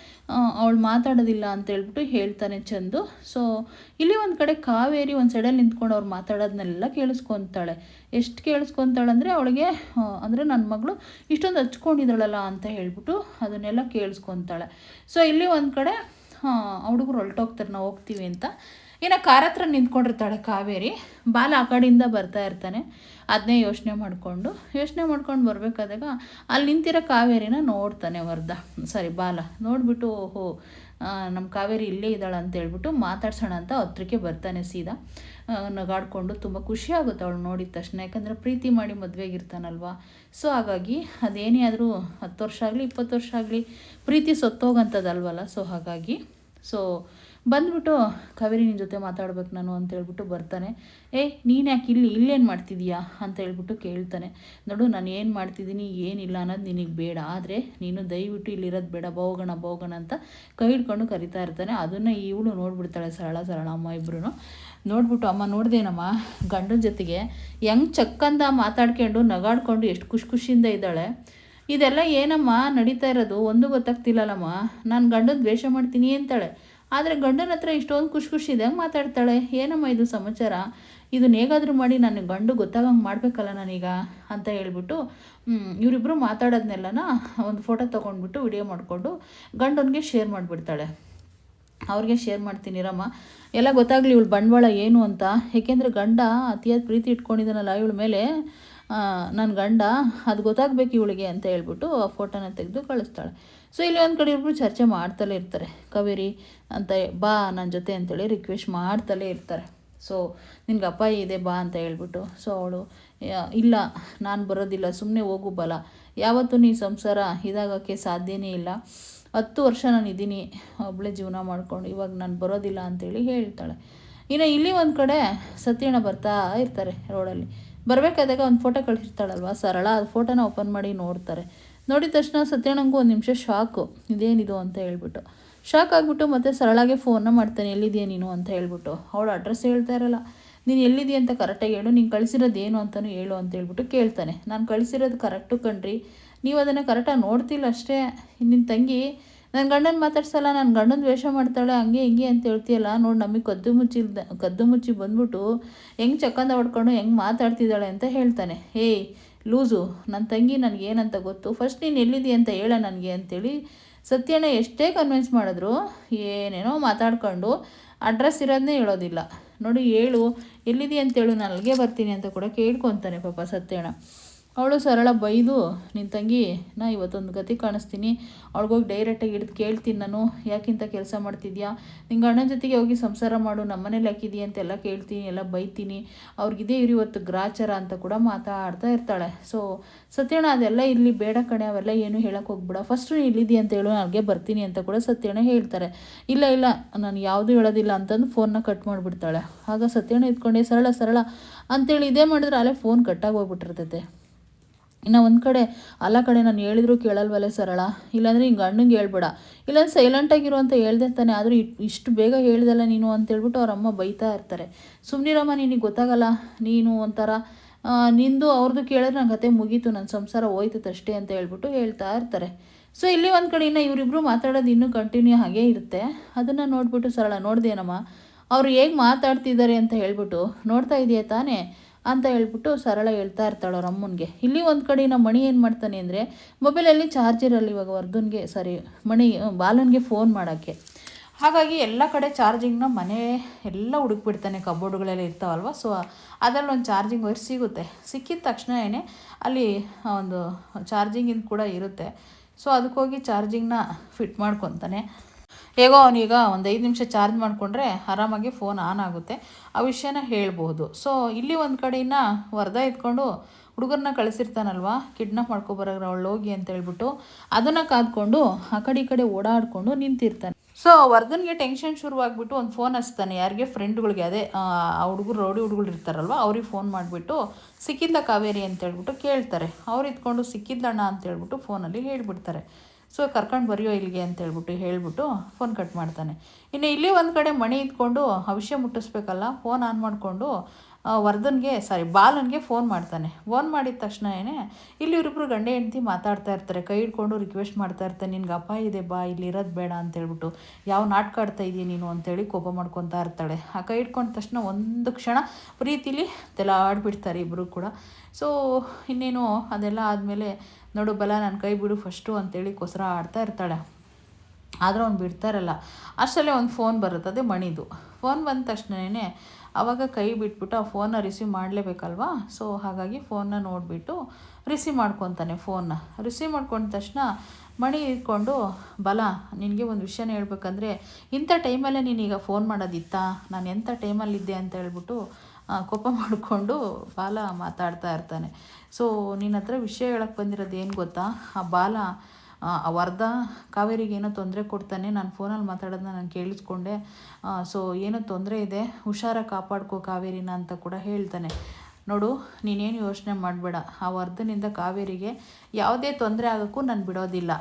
ಅವಳು ಮಾತಾಡೋದಿಲ್ಲ ಅಂತ ಹೇಳ್ಬಿಟ್ಟು ಹೇಳ್ತಾನೆ ಚಂದು. ಸೊ ಇಲ್ಲಿ ಒಂದು ಕಡೆ ಕಾವೇರಿ ಒಂದು ಸೈಡಲ್ಲಿ ನಿಂತ್ಕೊಂಡು ಅವ್ರು ಮಾತಾಡೋದನ್ನೆಲ್ಲ ಕೇಳಿಸ್ಕೊತಾಳೆ. ಎಷ್ಟು ಕೇಳಿಸ್ಕೊತಾಳೆ ಅಂದರೆ ಅವಳಿಗೆ ಅಂದರೆ ನನ್ನ ಮಗಳು ಇಷ್ಟೊಂದು ಹಚ್ಕೊಂಡಿದ್ದಾಳಲ್ಲ ಅಂತ ಹೇಳ್ಬಿಟ್ಟು ಅದನ್ನೆಲ್ಲ ಕೇಳಿಸ್ಕೊತಾಳೆ. ಸೊ ಇಲ್ಲಿ ಒಂದು ಕಡೆ ಹುಡುಗರು ಹೊರಟೋಗ್ತಾರೆ, ನಾವು ಹೋಗ್ತೀವಿ ಅಂತ. ಇನ್ನು ಕಾರ್ ಹತ್ರ ನಿಂತ್ಕೊಂಡಿರ್ತಾಳೆ ಕಾವೇರಿ. ಬಾಲ ಆ ಕಡೆಯಿಂದ ಬರ್ತಾ ಇರ್ತಾನೆ. ಅದನ್ನೇ ಯೋಚನೆ ಮಾಡ್ಕೊಂಡು ಬರಬೇಕಾದಾಗ ಅಲ್ಲಿ ನಿಂತಿರೋ ಕಾವೇರಿನ ನೋಡ್ತಾನೆ ಬಾಲ. ನೋಡಿಬಿಟ್ಟು ಓಹೋ ನಮ್ಮ ಕಾವೇರಿ ಇಲ್ಲೇ ಇದ್ದಾಳೆ ಅಂತ ಹೇಳ್ಬಿಟ್ಟು ಮಾತಾಡ್ಸೋಣ ಅಂತ ಹತ್ರಕ್ಕೆ ಬರ್ತಾನೆ ಸೀದಾ. ನಗಾಡ್ಕೊಂಡು ತುಂಬ ಖುಷಿ ಆಗುತ್ತೆ ಅವಳು ನೋಡಿದ ತಕ್ಷಣ, ಯಾಕಂದರೆ ಪ್ರೀತಿ ಮಾಡಿ ಮದುವೆಗಿರ್ತಾನಲ್ವ. ಸೊ ಹಾಗಾಗಿ ಅದೇನೇ ಆದರೂ 10 ವರ್ಷ ಆಗಲಿ 20 ವರ್ಷ ಆಗಲಿ ಪ್ರೀತಿ ಸತ್ತೋಗಂಥದ್ದಲ್ವಲ್ಲ. ಸೊ ಹಾಗಾಗಿ ಬಂದ್ಬಿಟ್ಟು ಕಾವೇರಿ ನಿನ್ನ ಜೊತೆ ಮಾತಾಡ್ಬೇಕು ನಾನು ಅಂತ ಹೇಳ್ಬಿಟ್ಟು ಬರ್ತಾನೆ. ನೀನು ಯಾಕೆ ಇಲ್ಲೇನು ಮಾಡ್ತಿದ್ದೀಯಾ ಅಂತ ಹೇಳ್ಬಿಟ್ಟು ಕೇಳ್ತಾನೆ. ನೋಡು ನಾನು ಏನು ಮಾಡ್ತಿದ್ದೀನಿ ಏನಿಲ್ಲ ಅನ್ನೋದು ನಿನಗೆ ಬೇಡ, ಆದರೆ ನೀನು ದಯವಿಟ್ಟು ಇಲ್ಲಿರೋದು ಬೇಡ, ಹೋಗೋಣ ಅಂತ ಕೈ ಹಿಡ್ಕೊಂಡು ಕರಿತಾ ಇರ್ತಾನೆ. ಅದನ್ನು ಇವಳು ನೋಡ್ಬಿಡ್ತಾಳೆ, ಸರಳ ಅಮ್ಮ ಇಬ್ಬರು ನೋಡ್ಬಿಟ್ಟು, ಅಮ್ಮ ನೋಡ್ದೇನಮ್ಮ ಗಂಡನ ಜೊತೆಗೆ ಹೆಂಗೆ ಚಕ್ಕಂದ ಮಾತಾಡ್ಕೊಂಡು ನಗಾಡ್ಕೊಂಡು ಎಷ್ಟು ಖುಷಿಯಿಂದ ಇದ್ದಾಳೆ, ಇದೆಲ್ಲ ಏನಮ್ಮ ನಡೀತಾ ಇರೋದು ಒಂದು ಗೊತ್ತಾಗ್ತಿಲ್ಲಲ್ಲಮ್ಮ, ನಾನು ಗಂಡನ ದ್ವೇಷ ಮಾಡ್ತೀನಿ ಅಂತಾಳೆ, ಆದರೆ ಗಂಡನ ಹತ್ರ ಇಷ್ಟೊಂದು ಖುಷಿದಾಗ ಮಾತಾಡ್ತಾಳೆ, ಏನಮ್ಮ ಇದು ಸಮಾಚಾರ, ಇದನ್ನ ಹೇಗಾದರೂ ಮಾಡಿ ನನ್ನ ಗಂಡು ಗೊತ್ತಾಗಂಗೆ ಮಾಡಬೇಕಲ್ಲ ನಾನೀಗ ಅಂತ ಹೇಳ್ಬಿಟ್ಟು ಇವರಿಬ್ಬರು ಮಾತಾಡೋದನ್ನೆಲ್ಲನ ಒಂದು ಫೋಟೋ ತೊಗೊಂಡ್ಬಿಟ್ಟು ವಿಡಿಯೋ ಮಾಡಿಕೊಂಡು ಗಂಡನಿಗೆ ಶೇರ್ ಮಾಡಿಬಿಡ್ತಾಳೆ. ಅವ್ರಿಗೆ ಶೇರ್ ಮಾಡ್ತೀನಿರಮ್ಮ, ಎಲ್ಲ ಗೊತ್ತಾಗಲಿ ಇವಳು ಬಂಡವಾಳ ಏನು ಅಂತ, ಏಕೆಂದರೆ ಗಂಡ ಅತಿಯಾದ ಪ್ರೀತಿ ಇಟ್ಕೊಂಡಿದ್ದಾನಲ್ಲ ಇವಳ ಮೇಲೆ ನನ್ನ ಗಂಡ, ಅದು ಗೊತ್ತಾಗಬೇಕು ಇವಳಿಗೆ ಅಂತ ಹೇಳ್ಬಿಟ್ಟು ಆ ಫೋಟೋನ ತೆಗೆದು ಕಳಿಸ್ತಾಳೆ. ಸೊ ಇಲ್ಲಿ ಒಂದು ಕಡೆ ಇಬ್ಬರು ಚರ್ಚೆ ಮಾಡ್ತಲೇ ಇರ್ತಾರೆ. ಕಾವೇರಿ ಅಂತ ಬಾ ನನ್ನ ಜೊತೆ ಅಂತೇಳಿ ರಿಕ್ವೆಸ್ಟ್ ಮಾಡ್ತಲೇ ಇರ್ತಾರೆ. ಸೊ ನಿನ್ಗೆ ಅಪ್ಪಾಯಿ ಇದೆ ಬಾ ಅಂತ ಹೇಳ್ಬಿಟ್ಟು. ಸೊ ಅವಳು ಇಲ್ಲ ನಾನು ಬರೋದಿಲ್ಲ, ಸುಮ್ಮನೆ ಹೋಗು ಬಲ, ಯಾವತ್ತೂ ನೀ ಸಂಸಾರ ಇದಾಗೋಕ್ಕೆ ಸಾಧ್ಯನೇ ಇಲ್ಲ, 10 ವರ್ಷ ನಾನು ಇದ್ದೀನಿ ಒಬ್ಬಳೇ ಜೀವನ ಮಾಡ್ಕೊಂಡು, ಇವಾಗ ನಾನು ಬರೋದಿಲ್ಲ ಅಂತೇಳಿ ಹೇಳ್ತಾಳೆ. ಇನ್ನು ಇಲ್ಲಿ ಒಂದು ಕಡೆ ಸತ್ಯಣ್ಣ ಬರ್ತಾ ಇರ್ತಾರೆ ರೋಡಲ್ಲಿ. ಬರಬೇಕಾದಾಗ ಒಂದು ಫೋಟೋ ಕಳಿಸಿರ್ತಾಳಲ್ವ ಸರಳ, ಅದು ಫೋಟೋನ ಓಪನ್ ಮಾಡಿ ನೋಡ್ತಾರೆ. ನೋಡಿದ ತಕ್ಷಣ ಸತ್ಯಣ್ಣಂಗೂ ಒಂದು ನಿಮಿಷ ಶಾಕು, ಇದೇನಿದು ಅಂತ ಹೇಳ್ಬಿಟ್ಟು ಶಾಕ್ ಆಗಿಬಿಟ್ಟು ಮತ್ತೆ ಸರಳಾಗೆ ಫೋನ್ನ ಮಾಡ್ತಾನೆ, ಎಲ್ಲಿದೆಯಾ ನೀನು ಅಂತ ಹೇಳ್ಬಿಟ್ಟು. ಅವಳು ಅಡ್ರೆಸ್ ಹೇಳ್ತಾ ಇರಲ್ಲ. ನೀನು ಎಲ್ಲಿದೆಯಾ ಅಂತ ಕರೆಕ್ಟಾಗಿ ಹೇಳು, ನೀನು ಕಳಿಸಿರೋದು ಏನು ಅಂತಲೂ ಹೇಳು ಅಂತ ಹೇಳ್ಬಿಟ್ಟು ಕೇಳ್ತಾನೆ. ನಾನು ಕಳಿಸಿರೋದು ಕರೆಕ್ಟು ಕಣ್ರಿ, ನೀವು ಅದನ್ನು ಕರೆಕ್ಟಾಗಿ ನೋಡ್ತಿಲ್ಲ ಅಷ್ಟೇ. ನಿನ್ನ ತಂಗಿ ನನ್ನ ಗಂಡನ ಮಾತಾಡ್ಸಲ್ಲ, ನನ್ನ ಗಂಡನ ದ್ವೇಷ ಮಾಡ್ತಾಳೆ, ಹಂಗೆ ಹಿಂಗೆ ಅಂತ ಹೇಳ್ತೀಯಲ್ಲ, ನೋಡಿ ನಮಗೆ ಕದ್ದು ಮುಚ್ಚಿ ಬಂದ್ಬಿಟ್ಟು ಹೆಂಗೆ ಚಕ್ಕಂದ ಹೊಡ್ಕೊಂಡು ಹೆಂಗೆ ಮಾತಾಡ್ತಿದ್ದಾಳೆ ಅಂತ ಹೇಳ್ತಾನೆ. ಏಯ್ ಲೂಸು, ನನ್ನ ತಂಗಿ ನನಗೇನಂತ ಗೊತ್ತು, ಫಸ್ಟ್ ನೀನು ಎಲ್ಲಿದೆಯಾ ಅಂತ ಹೇಳ ನನಗೆ ಅಂತೇಳಿ ಸತ್ಯನ ಎಷ್ಟೇ ಕನ್ವಿನ್ಸ್ ಮಾಡಿದ್ರು ಏನೇನೋ ಮಾತಾಡ್ಕೊಂಡು ಅಡ್ರೆಸ್ ಇರೋದನ್ನೇ ಹೇಳೋದಿಲ್ಲ. ನೋಡಿ ಹೇಳು ಎಲ್ಲಿದೆಯಾ ಅಂತೇಳು, ನಾನು ಅಲ್ಲಿಗೆ ಬರ್ತೀನಿ ಅಂತ ಕೂಡ ಕೇಳ್ಕೊತಾನೆ ಪಾಪ ಸತ್ಯಣ್ಣ. ಅವಳು ಸರಳ ಬೈದು, ನಿನ್ನ ತಂಗಿ ನಾ ಇವತ್ತೊಂದು ಗತಿ ಕಾಣಿಸ್ತೀನಿ, ಅವಳಿಗೋಗಿ ಡೈರೆಕ್ಟಾಗಿ ಹಿಡಿದು ಕೇಳ್ತೀನಿ ನಾನು, ಯಾಕಿಂತ ಕೆಲಸ ಮಾಡ್ತಿದ್ಯಾ, ನಿನ್ನ ಗಂಡನ ಜೊತೆಗೆ ಹೋಗಿ ಸಂಸಾರ ಮಾಡು, ನಮ್ಮನೇಲಿ ಹಾಕಿದೀಯ ಅಂತೆಲ್ಲ ಕೇಳ್ತೀನಿ, ಎಲ್ಲ ಬೈತೀನಿ, ಅವ್ರಿಗಿದೇ ಇರು ಇವತ್ತು ಗ್ರಾಚಾರ ಅಂತ ಕೂಡ ಮಾತಾಡ್ತಾ ಇರ್ತಾಳೆ. ಸೊ ಸತ್ಯಣ್ಣ ಅದೆಲ್ಲ ಇಲ್ಲಿ ಬೇಡ ಕಣೆ, ಅವೆಲ್ಲ ಏನು ಹೇಳಕ್ಕೆ ಹೋಗ್ಬೇಡ, ಫಸ್ಟು ನೀನು ಇಲ್ಲಿದೆಯಾ ಅಂತ ಹೇಳು, ಅಲ್ಲಿಗೆ ಬರ್ತೀನಿ ಅಂತ ಕೂಡ ಸತ್ಯಣ್ಣ ಹೇಳ್ತಾರೆ. ಇಲ್ಲ ನಾನು ಯಾವುದೂ ಹೇಳೋದಿಲ್ಲ ಅಂತಂದು ಫೋನ್ನ ಕಟ್ ಮಾಡಿಬಿಡ್ತಾಳೆ. ಆಗ ಸತ್ಯಣ್ಣ ಇದ್ಕೊಂಡೆ ಸರಳ ಅಂತೇಳಿ ಇದೇ ಮಾಡಿದ್ರೆ ಅಲ್ಲೇ ಫೋನ್ ಕಟ್ಟಾಗಿ ಹೋಗ್ಬಿಟ್ಟಿರ್ತೈತೆ. ಇನ್ನು ಒಂದು ಕಡೆ ಅಲ್ಲ ಕಡೆ ನಾನು ಹೇಳಿದ್ರು ಕೇಳಲ್ವಲ್ಲೇ ಸರಳ, ಇಲ್ಲಾಂದರೆ ಹಿಂಗೆ ಗಂಡಂಗೆ ಹೇಳ್ಬೇಡ, ಇಲ್ಲಾಂದ್ರೆ ಸೈಲೆಂಟಾಗಿರು ಅಂತ ಹೇಳ್ದೆ ತಾನೆ, ಆದರೂ ಇಷ್ಟು ಬೇಗ ಹೇಳ್ದಲ್ಲ ನೀನು ಅಂತೇಳ್ಬಿಟ್ಟು ಅವ್ರ ಅಮ್ಮ ಬೈತಾ ಇರ್ತಾರೆ. ಸುಮ್ಮನಿರಮ್ಮ, ನಿನಗೆ ಗೊತ್ತಾಗಲ್ಲ, ನೀನು ಒಂಥರ ನಿಂದು ಅವ್ರದ್ದು ಕೇಳಿದ್ರೆ ನನ್ನ ಕತೆ ಮುಗೀತು, ನನ್ನ ಸಂಸಾರ ಹೋಯ್ತದೆ ಅಷ್ಟೇ ಅಂತ ಹೇಳ್ಬಿಟ್ಟು ಹೇಳ್ತಾ ಇರ್ತಾರೆ. ಸೊ ಇಲ್ಲಿ ಒಂದು ಕಡೆ ಇನ್ನು ಇವರಿಬ್ಬರು ಮಾತಾಡೋದು ಇನ್ನೂ ಕಂಟಿನ್ಯೂ ಹಾಗೇ ಇರುತ್ತೆ. ಅದನ್ನು ನೋಡ್ಬಿಟ್ಟು ಸರಳ, ನೋಡ್ದೇನಮ್ಮ ಅವರು ಹೇಗೆ ಮಾತಾಡ್ತಿದ್ದಾರೆ ಅಂತ ಹೇಳ್ಬಿಟ್ಟು, ನೋಡ್ತಾ ಇದೆಯಾ ತಾನೇ ಅಂತ ಹೇಳ್ಬಿಟ್ಟು ಸರಳ ಹೇಳ್ತಾ ಇರ್ತಾಳೆ ಅವ್ರ ಅಮ್ಮನಿಗೆ. ಇಲ್ಲಿ ಒಂದು ಕಡೆ ನಮ್ಮ ಮಣಿ ಏನು ಮಾಡ್ತಾನೆ ಅಂದರೆ ಮೊಬೈಲಲ್ಲಿ ಚಾರ್ಜರಲ್ಲಿ ಇವಾಗ ಬಾಲನ್ಗೆ ಫೋನ್ ಮಾಡೋಕ್ಕೆ. ಹಾಗಾಗಿ ಎಲ್ಲ ಕಡೆ ಚಾರ್ಜಿಂಗ್ನ ಮನೆ ಎಲ್ಲ ಹುಡುಕ್ಬಿಡ್ತಾನೆ, ಕಬೋರ್ಡ್ಗಳೆಲ್ಲ ಇರ್ತಾವಲ್ವ. ಸೊ ಅದರಲ್ಲಿ ಒಂದು ಚಾರ್ಜಿಂಗ್ ವೈರ್ ಸಿಕ್ಕಿದ ತಕ್ಷಣವೇ ಅಲ್ಲಿ ಒಂದು ಚಾರ್ಜಿಂಗಿಂದ ಕೂಡ ಇರುತ್ತೆ. ಸೊ ಅದಕ್ಕೋಗಿ ಚಾರ್ಜಿಂಗ್ನ ಫಿಟ್ ಮಾಡ್ಕೊತಾನೆ. ಹೇಗೋ ಅವನೀಗ ಒಂದು 5 ನಿಮಿಷ ಚಾರ್ಜ್ ಮಾಡಿಕೊಂಡ್ರೆ ಆರಾಮಾಗಿ ಫೋನ್ ಆನ್ ಆಗುತ್ತೆ, ಆ ವಿಷಯನ ಹೇಳ್ಬೋದು. ಸೊ ಇಲ್ಲಿ ಒಂದು ಕಡೆಯಿಂದ ವರದ ಇಟ್ಕೊಂಡು ಹುಡುಗರನ್ನ ಕಳಿಸಿರ್ತಾನಲ್ವ, ಕಿಡ್ನಾಪ್ ಮಾಡ್ಕೊಬರೋರು ಅವಳು ಹೋಗಿ ಅಂತ ಹೇಳ್ಬಿಟ್ಟು ಅದನ್ನು ಕಾದ್ಕೊಂಡು ಆ ಕಡೆ ಈ ಕಡೆ ಓಡಾಡಿಕೊಂಡು ನಿಂತಿರ್ತಾನೆ. ಸೊ ವರ್ಧನ್ಗೆ ಟೆನ್ಷನ್ ಶುರುವಾಗ್ಬಿಟ್ಟು ಒಂದು ಫೋನ್ ಹಚ್ತಾನೆ, ಯಾರಿಗೆ ಫ್ರೆಂಡ್ಗಳಿಗೆ, ಅದೇ ಆ ಹುಡುಗರು ರೌಡಿ ಹುಡುಗರು ಇರ್ತಾರಲ್ವ ಅವ್ರಿಗೆ ಫೋನ್ ಮಾಡಿಬಿಟ್ಟು ಸಿಕ್ಕಿದ್ದ ಕಾವೇರಿ ಅಂತ ಹೇಳ್ಬಿಟ್ಟು ಕೇಳ್ತಾರೆ. ಅವ್ರು ಇದ್ಕೊಂಡು ಸಿಕ್ಕಿದ್ದಣ್ಣ ಅಂತ ಹೇಳ್ಬಿಟ್ಟು ಫೋನಲ್ಲಿ ಹೇಳ್ಬಿಡ್ತಾರೆ. ಸೊ ಕರ್ಕೊಂಡು ಬರೆಯೋ ಇಲ್ಲಿಗೆ ಅಂತ ಹೇಳ್ಬಿಟ್ಟು ಫೋನ್ ಕಟ್ ಮಾಡ್ತಾನೆ. ಇನ್ನು ಇಲ್ಲಿ ಒಂದು ಕಡೆ ಮಣಿ ಇದ್ಕೊಂಡು ಆ ವಿಷಯ ಮುಟ್ಟಿಸ್ಬೇಕಲ್ಲ, ಫೋನ್ ಆನ್ ಮಾಡಿಕೊಂಡು ಬಾಲನ್ಗೆ ಫೋನ್ ಮಾಡ್ತಾನೆ. ಫೋನ್ ಮಾಡಿದ ತಕ್ಷಣವೇ ಇಲ್ಲಿ ಇವರಿಬ್ಬರು ಗಂಡ ಹೆಂಡತಿ ಮಾತಾಡ್ತಾ ಇರ್ತಾರೆ, ಕೈ ಹಿಡ್ಕೊಂಡು ರಿಕ್ವೆಸ್ಟ್ ಮಾಡ್ತಾ ಇರ್ತಾನೆ, ನಿನ್ಗೆ ಅಪಾಯ ಇದೆ ಬಾ, ಇಲ್ಲಿ ಇರೋದು ಬೇಡ ಅಂತೇಳ್ಬಿಟ್ಟು, ಯಾವ ನಾಟಕ ಆಡ್ತಾ ಇದೀಯ ನೀನು ಅಂತೇಳಿ ಕೋಪ ಮಾಡ್ಕೊತಾ ಇರ್ತಾಳೆ. ಆ ಕೈ ಹಿಡ್ಕೊಂಡ ತಕ್ಷಣ ಒಂದು ಕ್ಷಣ ಪ್ರೀತಿಲಿ ತೆಲಾಡ್ಬಿಡ್ತಾರೆ ಇಬ್ಬರು ಕೂಡ. ಸೊ ಇನ್ನೇನು ಅದೆಲ್ಲ ಆದಮೇಲೆ ನೋಡು ಬಲ ನನ್ನ ಕೈ ಬಿಡು ಫಸ್ಟು ಅಂತೇಳಿ ಕೊಸರ ಆಡ್ತಾ ಇರ್ತಾಳೆ. ಆದರೆ ಅವ್ನು ಬಿಡ್ತಾರಲ್ಲ. ಅಷ್ಟರಲ್ಲೇ ಒಂದು ಫೋನ್ ಬರುತ್ತೆ, ಅದೇ ಮಣಿದು ಫೋನ್ ಬಂದ ತಕ್ಷಣವೇ ಆವಾಗ ಕೈ ಬಿಟ್ಬಿಟ್ಟು ಆ ಫೋನ್ನ ರಿಸೀವ್ ಮಾಡಲೇಬೇಕಲ್ವಾ. ಸೊ ಹಾಗಾಗಿ ಫೋನ್ನ ನೋಡಿಬಿಟ್ಟು ರಿಸೀವ್ ಮಾಡ್ಕೊತಾನೆ. ರಿಸೀವ್ ಮಾಡ್ಕೊಂಡ ತಕ್ಷಣ ಮಣಿ ಇಟ್ಕೊಂಡು, ಬಲ ನಿನಗೆ ಒಂದು ವಿಷಯನ ಹೇಳ್ಬೇಕಂದ್ರೆ ಇಂಥ ಟೈಮಲ್ಲೇ ನೀನೀಗ ಫೋನ್ ಮಾಡೋದಿತ್ತಾ, ನಾನು ಎಂಥ ಟೈಮಲ್ಲಿದ್ದೆ ಅಂತ ಹೇಳ್ಬಿಟ್ಟು ಕೋಪ ಮಾಡಿಕೊಂಡು ಬಾಲ ಮಾತಾಡ್ತಾ ಇರ್ತಾನೆ. ಸೊ ನಿನ್ನ ಹತ್ರ ವಿಷಯ ಹೇಳಕ್ಕೆ ಬಂದಿರೋದು ಏನು ಗೊತ್ತಾ, ಆ ಬಾಲ ವರದಾ ಕಾವೇರಿಗೆ ಏನೋ ತೊಂದರೆ ಕೊಡ್ತಾನೆ, ನಾನು ಫೋನಲ್ಲಿ ಮಾತಾಡೋದನ್ನ ನಾನು ಕೇಳಿಸ್ಕೊಂಡೆ, ಸೊ ಏನೋ ತೊಂದರೆ ಇದೆ, ಹುಷಾರಾಗಿ ಕಾಪಾಡ್ಕೋ ಕಾವೇರಿನ ಅಂತ ಕೂಡ ಹೇಳ್ತಾನೆ. ನೋಡು ನೀನೇನು ಯೋಚನೆ ಮಾಡಬೇಡ, ಆ ವರದನಿಂದ ಕಾವೇರಿಗೆ ಯಾವುದೇ ತೊಂದರೆ ಆಗೋಕ್ಕೂ ನಾನು ಬಿಡೋದಿಲ್ಲ,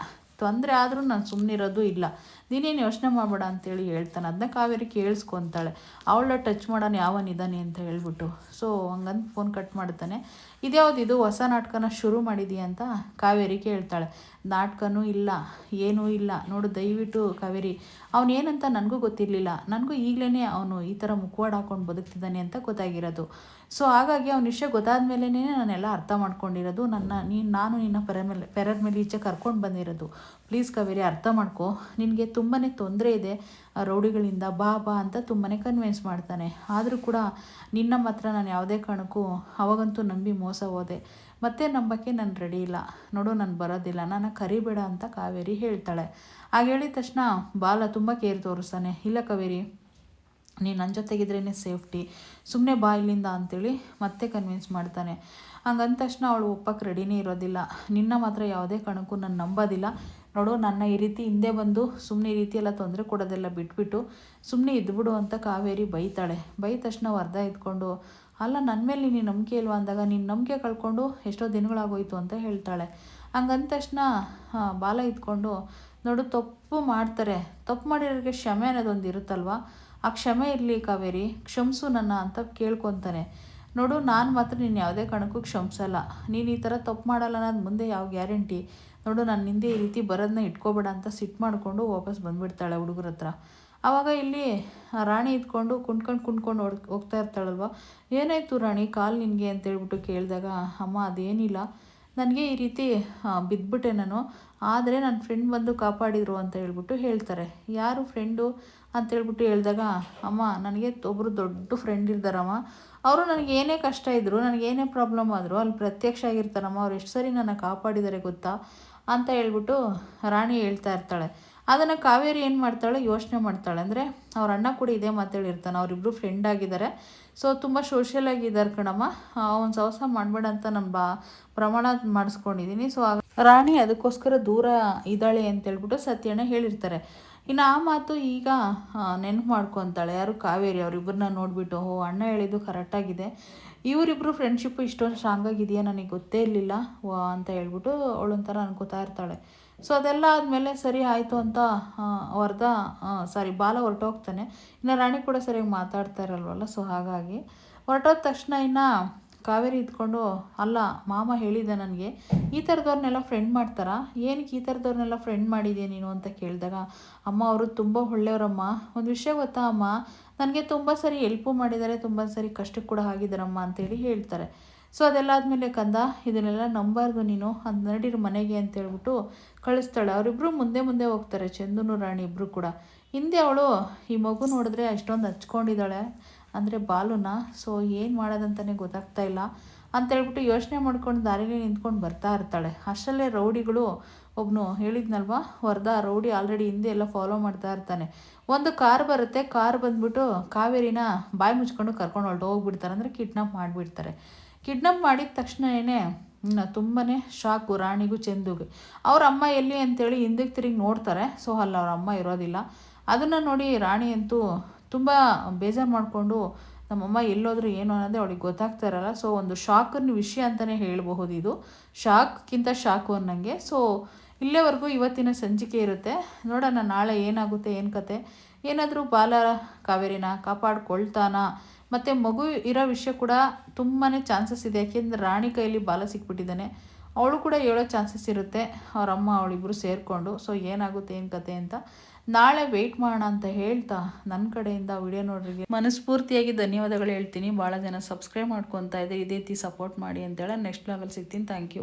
ತೊಂದರೆ ಆದರೂ ನಾನು ಸುಮ್ಮನಿರೋದು ಇಲ್ಲ, ನೀನೇನು ಯೋಚನೆ ಮಾಡಬೇಡ ಅಂತೇಳಿ ಹೇಳ್ತಾನೆ. ಅದನ್ನ ಕಾವೇರಿ ಕೇಳಿಸ್ಕೊತಾಳೆ, ಅವಳ ಟಚ್ ಮಾಡೋಣ ಯಾವನಿದ್ದಾನೆ ಅಂತ ಹೇಳ್ಬಿಟ್ಟು. ಸೊ ಹಂಗಂತ ಫೋನ್ ಕಟ್ ಮಾಡ್ತಾನೆ. ಇದ್ಯಾವುದಿದು ಹೊಸ ನಾಟಕನ ಶುರು ಮಾಡಿದೀಯ ಅಂತ ಕಾವೇರಿ ಕೇಳ್ತಾಳೆ. ನಾಟಕನೂ ಇಲ್ಲ, ಏನೂ ಇಲ್ಲ ನೋಡು, ದಯವಿಟ್ಟು ಕಾವೇರಿ, ಅವನೇನಂತ ನನಗೂ ಗೊತ್ತಿರಲಿಲ್ಲ, ನನಗೂ ಈಗಲೇ ಅವನು ಈ ಥರ ಮುಖವಾಡ ಹಾಕ್ಕೊಂಡು ಬದುಕ್ತಿದ್ದಾನೆ ಅಂತ ಗೊತ್ತಾಗಿರೋದು. ಸೊ ಹಾಗಾಗಿ ಅವನ ವಿಷಯ ಗೊತ್ತಾದ ಮೇಲೇ ನಾನೆಲ್ಲ ಅರ್ಥ ಮಾಡ್ಕೊಂಡಿರೋದು, ನಾನು ನಿನ್ನ ಪೆರದ ಮೇಲೆ ಈಚೆ ಕರ್ಕೊಂಡು ಬಂದಿರೋದು. ಪ್ಲೀಸ್ ಕಾವೇರಿ ಅರ್ಥ ಮಾಡ್ಕೊ, ನಿನಗೆ ತುಂಬಾ ತೊಂದರೆ ಇದೆ ರೌಡಿಗಳಿಂದ, ಬಾ ಅಂತ ತುಂಬಾ ಕನ್ವಿನ್ಸ್ ಮಾಡ್ತಾನೆ. ಆದರೂ ಕೂಡ ನಿನ್ನ ಮಾತ್ರ ನಾನು ಯಾವುದೇ ಕಾರಣಕ್ಕೂ ಅವಾಗಂತೂ ನಂಬಿ ಮೋಸ ಹೋದೆ, ಮತ್ತೆ ನಂಬಕ್ಕೆ ನಾನು ರೆಡಿ ಇಲ್ಲ, ನೋಡು ನಾನು ಬರೋದಿಲ್ಲ, ನಾನು ಕರಿಬೇಡ ಅಂತ ಕಾವೇರಿ ಹೇಳ್ತಾಳೆ. ಆಗ ಹೇಳಿದ ತಕ್ಷಣ ಬಾಲ ತುಂಬ ಕೇರ್ ತೋರಿಸ್ತಾನೆ. ಇಲ್ಲ ಕಾವೇರಿ, ನೀನು ನನ್ನ ಜೊತೆಗಿದ್ರೇ ಸೇಫ್ಟಿ, ಸುಮ್ಮನೆ ಬಾ ಇಲ್ಲಿಂದ ಅಂತೇಳಿ ಮತ್ತೆ ಕನ್ವಿನ್ಸ್ ಮಾಡ್ತಾನೆ. ಹಂಗಂದ ತಕ್ಷಣ ಅವಳು ಒಪ್ಪಕ್ಕೆ ರೆಡಿನೇ ಇರೋದಿಲ್ಲ. ನಿನ್ನ ಮಾತ್ರ ಯಾವುದೇ ಕಾರಣಕ್ಕೂ ನಾನು ನಂಬೋದಿಲ್ಲ, ನೋಡು ನನ್ನ ಈ ರೀತಿ ಹಿಂದೆ ಬಂದು ಸುಮ್ಮನೆ ಈ ರೀತಿ ಎಲ್ಲ ತೊಂದರೆ ಕೊಡೋದೆಲ್ಲ ಬಿಟ್ಬಿಟ್ಟು ಸುಮ್ಮನೆ ಇದ್ಬಿಡು ಅಂತ ಕಾವೇರಿ ಬೈತಾಳೆ. ಬೈದ ತಕ್ಷಣ ವರದಾ ಇದ್ಕೊಂಡು, ಅಲ್ಲ ನನ್ನ ಮೇಲೆ ನೀನು ನಂಬಿಕೆ ಇಲ್ವಾ ಅಂದಾಗ ನೀನು ನಂಬಿಕೆ ಕಳ್ಕೊಂಡು ಎಷ್ಟೋ ದಿನಗಳಾಗೋಯ್ತು ಅಂತ ಹೇಳ್ತಾಳೆ. ಹಂಗಂದ ತಕ್ಷಣ ಬಾಲ ಇದ್ಕೊಂಡು ನೋಡು ತಪ್ಪು ಮಾಡ್ತಾರೆ, ತಪ್ಪು ಮಾಡಿರೋರಿಗೆ ಕ್ಷಮೆ ಅನ್ನೋದೊಂದು ಇರುತ್ತಲ್ವ, ಆ ಕ್ಷಮೆ ಇರಲಿ ಕಾವೇರಿ, ಕ್ಷಮಿಸು ನನ್ನ ಅಂತ ಕೇಳ್ಕೊತಾನೆ. ನೋಡು ನಾನು ಮಾತ್ರ ನೀನು ಯಾವುದೇ ಕಾರಣಕ್ಕೂ ಕ್ಷಮಿಸಲ್ಲ, ನೀನು ಈ ಥರ ತಪ್ಪು ಮಾಡಲ್ಲ ಅನ್ನೋದು ಮುಂದೆ ಯಾವ ಗ್ಯಾರಂಟಿ, ನೋಡು ನನ್ನ ಹಿಂದೆ ಈ ರೀತಿ ಬರೋದನ್ನ ಇಟ್ಕೋಬೇಡ ಅಂತ ಸಿಟ್ಟು ಮಾಡಿಕೊಂಡು ವಾಪಸ್ ಬಂದುಬಿಡ್ತಾಳೆ ಹುಡುಗರ ಹತ್ರ. ಆವಾಗ ಇಲ್ಲಿ ರಾಣಿ ಇದ್ಕೊಂಡು ಕುಣ್ಕೊಂಡು ಹೋಗ್ತಾ ಇರ್ತಾಳಲ್ವ. ಏನಾಯಿತು ರಾಣಿ, ಕಾಲು ನಿನಗೆ ಅಂತೇಳ್ಬಿಟ್ಟು ಕೇಳಿದಾಗ, ಅಮ್ಮ ಅದೇನಿಲ್ಲ, ನನಗೆ ಈ ರೀತಿ ಬಿದ್ದುಬಿಟ್ಟೆ ನಾನು, ಆದರೆ ನನ್ನ ಫ್ರೆಂಡ್ ಬಂದು ಕಾಪಾಡಿದರು ಅಂತ ಹೇಳ್ಬಿಟ್ಟು ಹೇಳ್ತಾರೆ. ಯಾರು ಫ್ರೆಂಡು ಅಂತೇಳ್ಬಿಟ್ಟು ಹೇಳಿದಾಗ, ಅಮ್ಮ ನನಗೆ ಒಬ್ಬರು ದೊಡ್ಡ ಫ್ರೆಂಡ್ ಇರ್ತಾರಮ್ಮ, ಅವರು ನನಗೆ ಏನೇ ಕಷ್ಟ ಇದ್ದರು, ನನಗೇನೇ ಪ್ರಾಬ್ಲಮ್ ಆದರೂ ಅಲ್ಲಿ ಪ್ರತ್ಯಕ್ಷ ಆಗಿರ್ತಾರಮ್ಮ, ಅವ್ರು ಎಷ್ಟು ಸರಿ ನನ್ನ ಕಾಪಾಡಿದ್ದಾರೆ ಗೊತ್ತಾ ಅಂತ ಹೇಳ್ಬಿಟ್ಟು ರಾಣಿ ಹೇಳ್ತಾ ಇರ್ತಾಳೆ. ಅದನ್ನು ಕಾವೇರಿ ಏನು ಮಾಡ್ತಾಳೆ, ಯೋಚನೆ ಮಾಡ್ತಾಳೆ. ಅಂದರೆ ಅವ್ರ ಅಣ್ಣ ಕೂಡ ಇದೇ ಮಾತೇಳಿರ್ತಾನೆ, ಅವರಿಬ್ಬರು ಫ್ರೆಂಡ್ ಆಗಿದ್ದಾರೆ, ಸೊ ತುಂಬ ಸೋಷಿಯಲ್ ಆಗಿದ್ದಾರೆ ಕಣಮ್ಮ, ಒಂದು ಸಹವಾಸ ಮಾಡಬೇಡ ಅಂತ ನಾನು ಪ್ರಮಾಣ ಮಾಡಿಸ್ಕೊಂಡಿದ್ದೀನಿ. ಸೊ ರಾಣಿ ಅದಕ್ಕೋಸ್ಕರ ದೂರ ಇದ್ದಾಳೆ ಅಂತೇಳ್ಬಿಟ್ಟು ಸತ್ಯಣ್ಣ ಹೇಳಿರ್ತಾರೆ. ಇನ್ನು ಆ ಮಾತು ಈಗ ನೆನಪು ಮಾಡ್ಕೊತಾಳೆ ಯಾರು, ಕಾವೇರಿ. ಅವರಿಬ್ಬರನ್ನ ನೋಡಿಬಿಟ್ಟು, ಓ ಅಣ್ಣ ಹೇಳಿದ್ದು ಕರೆಕ್ಟಾಗಿದೆ, ಇವರಿಬ್ಬರು ಫ್ರೆಂಡ್ಶಿಪ್ಪು ಇಷ್ಟೊಂದು ಸ್ಟ್ರಾಂಗ್ ಆಗಿದೆಯಾ, ನನಗೆ ಗೊತ್ತೇ ಇರಲಿಲ್ಲ ಅಂತ ಹೇಳ್ಬಿಟ್ಟು ಅವಳೊಂಥರ ಅನ್ಕೋತಾ ಇರ್ತಾಳೆ. ಸೊ ಅದೆಲ್ಲ ಆದಮೇಲೆ ಸರಿ ಆಯಿತು ಅಂತ ಬಾಲ ಹೊರಟೋಗ್ತಾನೆ. ಇನ್ನು ರಾಣಿ ಕೂಡ ಸರಿಯಾಗಿ ಮಾತಾಡ್ತಾ ಇರಲ್ವಲ್ಲ, ಸೊ ಹಾಗಾಗಿ ಹೊರಟೋದ ತಕ್ಷಣ ಇನ್ನು ಕಾವೇರಿ ಇದ್ಕೊಂಡು, ಅಲ್ಲ ಮಾಮ ಹೇಳಿದೆ ನನಗೆ ಈ ಥರದವ್ರನ್ನೆಲ್ಲ ಫ್ರೆಂಡ್ ಮಾಡ್ತಾರಾ, ಏನಕ್ಕೆ ಈ ಥರದವ್ರನ್ನೆಲ್ಲ ಫ್ರೆಂಡ್ ಮಾಡಿದೆ ನೀನು ಅಂತ ಕೇಳಿದಾಗ, ಅಮ್ಮ ಅವರು ತುಂಬ ಒಳ್ಳೆಯವರಮ್ಮ, ಒಂದು ವಿಷಯ ಗೊತ್ತಾ ಅಮ್ಮ, ನನಗೆ ತುಂಬ ಸರಿ ಹೆಲ್ಪು ಮಾಡಿದ್ದಾರೆ, ತುಂಬ ಸರಿ ಕಷ್ಟಕ್ಕೆ ಕೂಡ ಆಗಿದ್ದಾರಮ್ಮ ಅಂತೇಳಿ ಹೇಳ್ತಾರೆ. ಸೊ ಅದೆಲ್ಲ ಆದಮೇಲೆ, ಕಂದ ಇದನ್ನೆಲ್ಲ ನಂಬಾರ್ದು ನೀನು, ಅದು ನಡೀರು ಮನೆಗೆ ಅಂತೇಳ್ಬಿಟ್ಟು ಕಳಿಸ್ತಾಳೆ. ಅವರಿಬ್ಬರು ಮುಂದೆ ಹೋಗ್ತಾರೆ, ಚಂದುನು ರಾಣಿ ಇಬ್ಬರು ಕೂಡ. ಹಿಂದೆ ಅವಳು ಈ ಮಗು ನೋಡಿದ್ರೆ ಅಷ್ಟೊಂದು ಹಚ್ಕೊಂಡಿದ್ದಾಳೆ, ಅಂದರೆ ಬಾಲುನ. ಸೊ ಏನು ಮಾಡೋದಂತಲೇ ಗೊತ್ತಾಗ್ತಾ ಇಲ್ಲ ಅಂತೇಳ್ಬಿಟ್ಟು ಯೋಚನೆ ಮಾಡ್ಕೊಂಡು ದಾರಿಲೇ ನಿಂತ್ಕೊಂಡು ಬರ್ತಾ ಇರ್ತಾಳೆ. ಅಷ್ಟರಲ್ಲೇ ರೌಡಿಗಳು, ಒಬ್ಬನು ಹೇಳಿದ್ನಲ್ವ ವರದಾ, ರೌಡಿ ಆಲ್ರೆಡಿ ಹಿಂದೆ ಎಲ್ಲ ಫಾಲೋ ಮಾಡ್ತಾ ಇರ್ತಾನೆ. ಒಂದು ಕಾರ್ ಬರುತ್ತೆ, ಕಾರ್ ಬಂದ್ಬಿಟ್ಟು ಕಾವೇರಿನ ಬಾಯಿ ಮುಚ್ಕೊಂಡು ಕರ್ಕೊಂಡು ಹೋಗ್ಬಿಡ್ತಾರೆ, ಅಂದರೆ ಕಿಡ್ನಾಪ್ ಮಾಡಿಬಿಡ್ತಾರೆ. ಕಿಡ್ನಾಪ್ ಮಾಡಿದ ತಕ್ಷಣವೇ ತುಂಬಾ ಶಾಕು ರಾಣಿಗೂ ಚಂದುಗೆ. ಅವ್ರ ಅಮ್ಮ ಎಲ್ಲಿ ಅಂತೇಳಿ ಹಿಂದಕ್ಕೆ ತಿರುಗಿ ನೋಡ್ತಾರೆ. ಸೊ ಅಲ್ಲಿ ಅವ್ರ ಅಮ್ಮ ಇರೋದಿಲ್ಲ. ಅದನ್ನು ನೋಡಿ ರಾಣಿ ಅಂತೂ ತುಂಬ ಬೇಜಾರು ಮಾಡಿಕೊಂಡು, ನಮ್ಮಮ್ಮ ಎಲ್ಲೋದ್ರೂ ಏನು ಅನ್ನೋದೇ ಅವಳಿಗೆ ಗೊತ್ತಾಗ್ತಾ ಇರಲ್ಲ. ಸೊ ಒಂದು ಶಾಕಿನ ವಿಷಯ ಅಂತಲೇ ಹೇಳಬಹುದು ಇದು, ಶಾಕ್ಕಿಂತ ಶಾಕು ಅನ್ನಂಗೆ. ಸೊ ಇಲ್ಲೇವರೆಗೂ ಇವತ್ತಿನ ಸಂಚಿಕೆ ಇರುತ್ತೆ, ನೋಡೋಣ ನಾಳೆ ಏನಾಗುತ್ತೆ, ಏನು ಕತೆ, ಏನಾದರೂ ಬಾಲ ಕಾವೇರಿನ ಕಾಪಾಡ್ಕೊಳ್ತಾನ, ಮತ್ತು ಮಗು ಇರೋ ವಿಷಯ ಕೂಡ ತುಂಬಾ ಚಾನ್ಸಸ್ ಇದೆ, ಯಾಕೆಂದರೆ ರಾಣಿ ಕೈಯಲ್ಲಿ ಬಾಲ ಸಿಕ್ಬಿಟ್ಟಿದ್ದಾನೆ, ಅವಳು ಕೂಡ ಹೇಳೋ ಚಾನ್ಸಸ್ ಇರುತ್ತೆ, ಅವರಮ್ಮ ಅವಳಿಬ್ಬರು ಸೇರಿಕೊಂಡು. ಸೊ ಏನಾಗುತ್ತೆ ಏನು ಕತೆ ಅಂತ ನಾಳೆ ವೆಯ್ಟ್ ಮಾಡೋಣ ಅಂತ ಹೇಳ್ತಾ, ನನ್ನ ಕಡೆಯಿಂದ ವಿಡಿಯೋ ನೋಡ್ರಿಗೆ ಮನಸ್ಫೂರ್ತಿಯಾಗಿ ಧನ್ಯವಾದಗಳು ಹೇಳ್ತೀನಿ. ಭಾಳ ಜನ ಸಬ್ಸ್ಕ್ರೈಬ್ ಮಾಡ್ಕೊತಾ ಇದ್ದೆ, ಇದೇ ರೀತಿ ಸಪೋರ್ಟ್ ಮಾಡಿ ಅಂತೇಳಿ ನೆಕ್ಸ್ಟ್ ಲೆವೆಲ್ ಸಿಗ್ತೀನಿ. Thank you.